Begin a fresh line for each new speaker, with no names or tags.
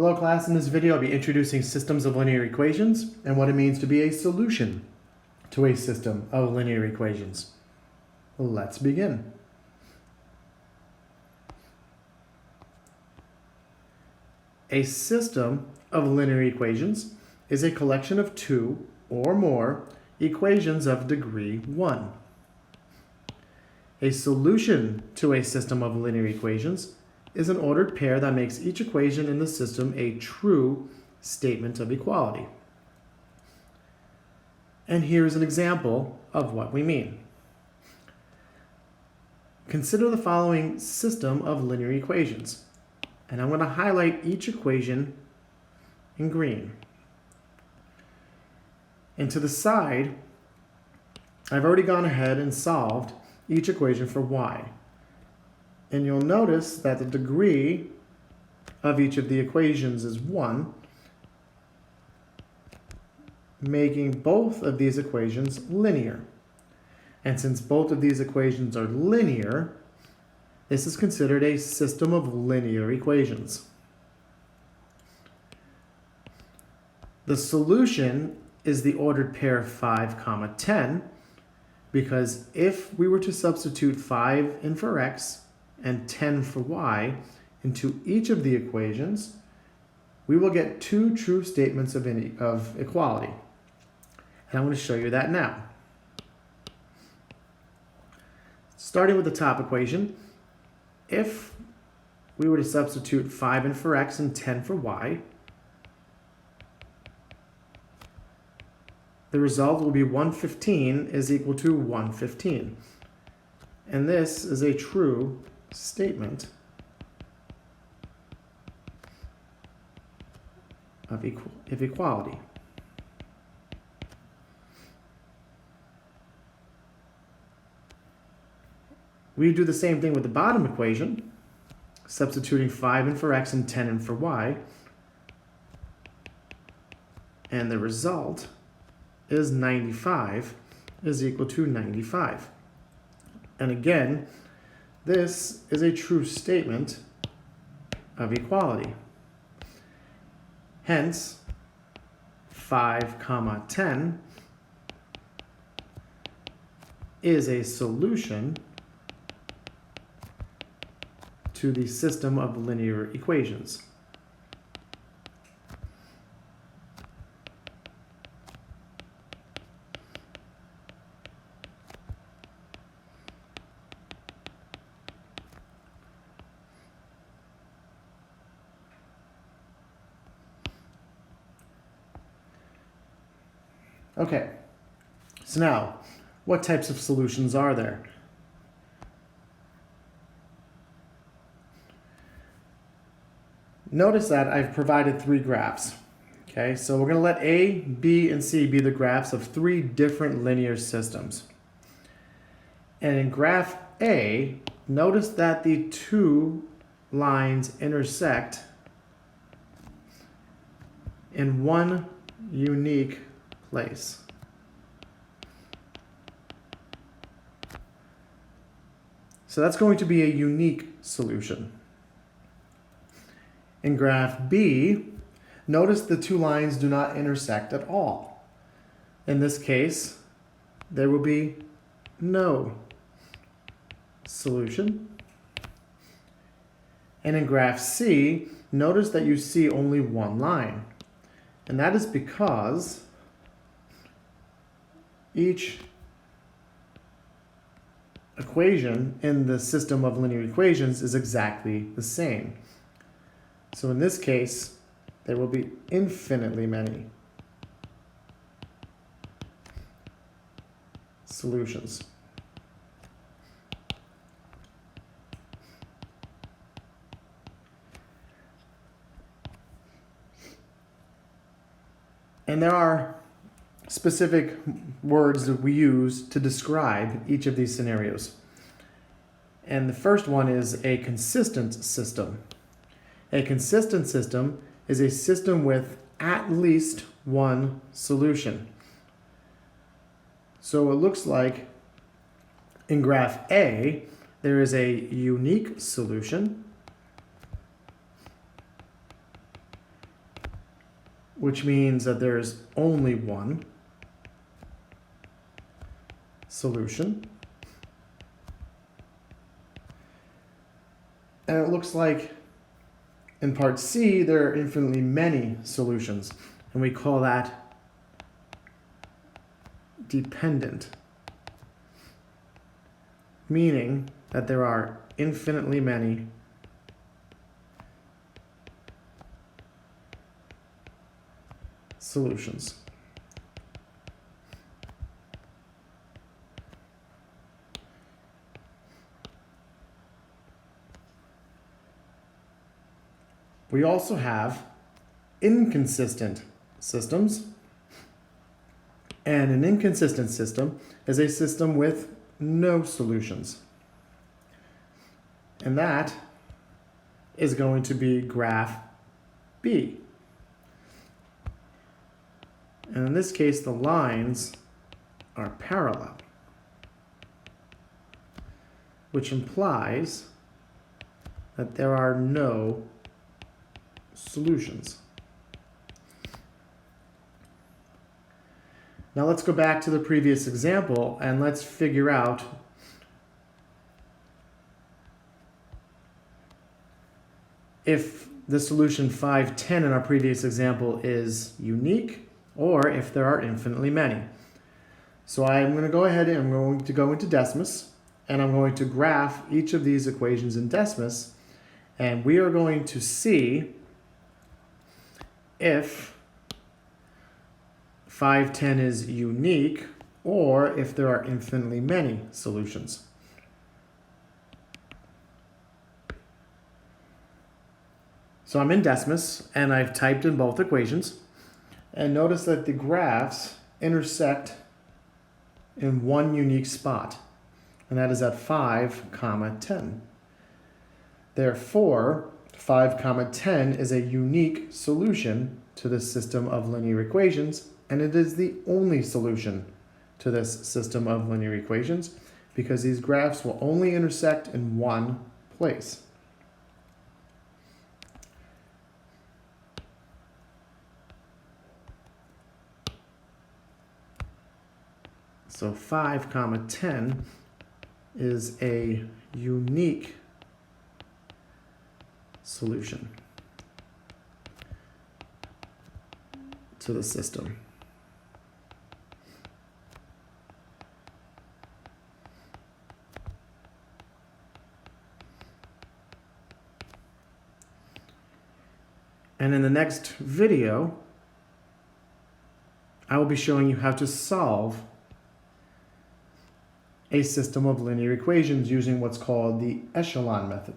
Hello class, in this video I'll be introducing systems of linear equations and what it means to be a solution to a system of linear equations. Let's begin. A system of linear equations is a collection of two or more equations of degree 1. A solution to a system of linear equations is an ordered pair that makes each equation in the system a true statement of equality. And here's an example of what we mean. Consider the following system of linear equations, and I'm going to highlight each equation in green. And to the side, I've already gone ahead and solved each equation for y. And you'll notice that the degree of each of the equations is 1, making both of these equations linear. And since both of these equations are linear, this is considered a system of linear equations. The solution is the ordered pair 5, 10, because if we were to substitute 5 in for x and 10 for y into each of the equations, we will get two true statements of equality. And I'm going to show you that now. Starting with the top equation, if we were to substitute 5 in for x and 10 for y, the result will be 115 is equal to 115. And this is a true statement of equality. We do the same thing with the bottom equation, substituting 5 in for x and 10 in for y, and the result is 95 is equal to 95. And again, this is a true statement of equality. Hence, 5, 10 is a solution to the system of linear equations. Okay, so now, what types of solutions are there? Notice that I've provided 3 graphs. Okay, so we're going to let A, B, and C be the graphs of 3 different linear systems. And in graph A, notice that the 2 lines intersect in one unique place. So that's going to be a unique solution. In graph B, notice the 2 lines do not intersect at all. In this case, there will be no solution. And in graph C, notice that you see only 1 line. And that is because each equation in the system of linear equations is exactly the same. So in this case, there will be infinitely many solutions. And there are specific words that we use to describe each of these scenarios. And the first one is a consistent system. A consistent system is a system with at least one solution. So it looks like in graph A, there is a unique solution which means that there's only one solution. And it looks like in part C, there are infinitely many solutions, and we call that dependent, meaning that there are infinitely many solutions. We also have inconsistent systems, and an inconsistent system is a system with no solutions. And that is going to be graph B. And in this case, the lines are parallel, which implies that there are no solutions. Now let's go back to the previous example and let's figure out if the solution 5, 10 in our previous example is unique or if there are infinitely many. So I'm going to go ahead and I'm going to go into Decimus and I'm going to graph each of these equations in Decimus, and we are going to see if 5, 10 is unique or if there are infinitely many solutions. So I'm in Decimus and I've typed in both equations, and notice that the graphs intersect in one unique spot, and that is at 5, 10. Therefore, 5, 10 is a unique solution to this system of linear equations, and it is the only solution to this system of linear equations because these graphs will only intersect in one place. So 5, 10 is a unique solution to the system. And in the next video, I will be showing you how to solve a system of linear equations using what's called the echelon method.